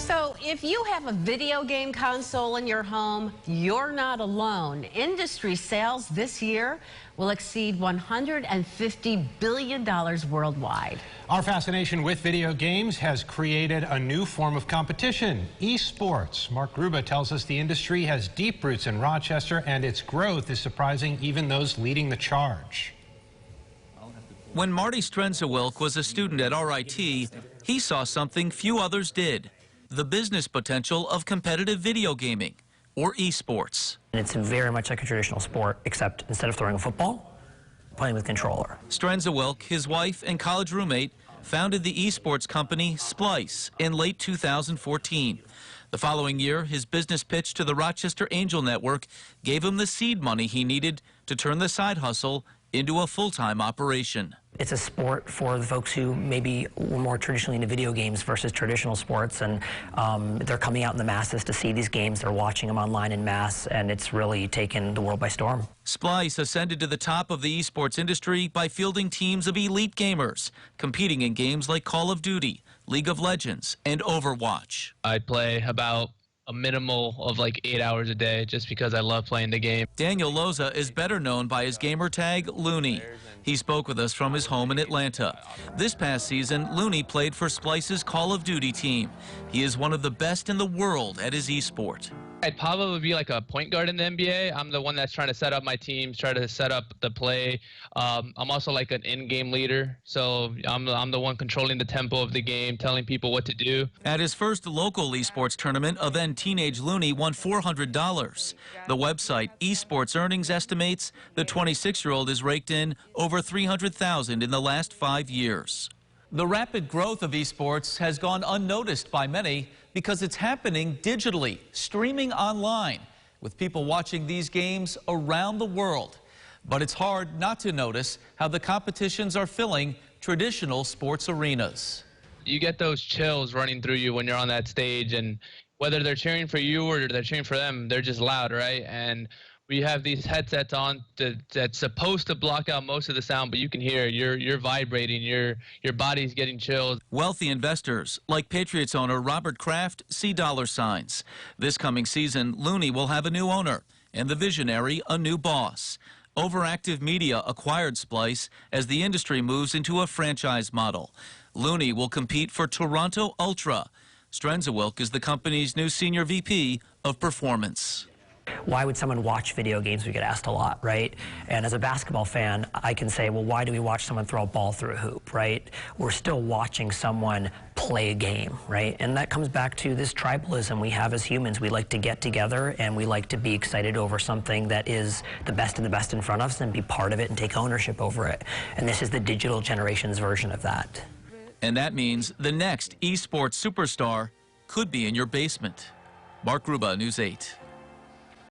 So if you have a video game console in your home, you're not alone. Industry sales this year will exceed $150 billion worldwide. Our fascination with video games has created a new form of competition, eSports. Mark Gruba tells us the industry has deep roots in Rochester, and its growth is surprising even those leading the charge. When Marty Strenzewilk was a student at RIT, he saw something few others did: the business potential of competitive video gaming, or eSports. It's very much like a traditional sport, except instead of throwing a football, playing with a controller. Strenzewilk, his wife and college roommate, founded the eSports company Splice in late 2014. The following year, his business pitch to the Rochester Angel Network gave him the seed money he needed to turn the side hustle into a full-time operation. It's a sport for the folks who maybe were more traditionally into video games versus traditional sports, and they're coming out in the masses to see these games. They're watching them online in mass, and it's really taken the world by storm. Splice ascended to the top of the esports industry by fielding teams of elite gamers, competing in games like Call of Duty, League of Legends, and Overwatch. I play about a minimal of like 8 hours a day just because I love playing the game. Daniel Loza is better known by his gamer tag Looney. He spoke with us from his home in Atlanta. This past season, Looney played for Splice's Call of Duty team. He is one of the best in the world at his esport. I'd probably be like a point guard in the NBA. I'm the one that's trying to set up my teams, try to set up the play. I'm also like an in-game leader, so I'm the one controlling the tempo of the game, telling people what to do. At his first local esports tournament, a then teenage Looney won $400. The website Esports Earnings estimates the 26-year-old has raked in over $300,000 in the last 5 years. The rapid growth of esports has gone unnoticed by many because it's happening digitally, streaming online, with people watching these games around the world. But it's hard not to notice how the competitions are filling traditional sports arenas. You get those chills running through you when you're on that stage, and whether they're cheering for you or they're cheering for them, they're just loud, right? And we have these headsets on that's supposed to block out most of the sound, but you can hear you're vibrating, your body's getting chilled. Wealthy investors like Patriots owner Robert Kraft see dollar signs. This coming season, Looney will have a new owner and the visionary a new boss. Overactive Media acquired Splice as the industry moves into a franchise model. Looney will compete for Toronto Ultra. Strenzewilk is the company's new senior VP of performance. Why would someone watch video games? We get asked a lot, right? And as a basketball fan, I can say, well, why do we watch someone throw a ball through a hoop, right? We're still watching someone play a game, right? And that comes back to this tribalism we have as humans. We like to get together and we like to be excited over something that is the best of the best in front of us and be part of it and take ownership over it. And this is the digital generation's version of that. And that means the next esports superstar could be in your basement. Mark Gruba, News 8.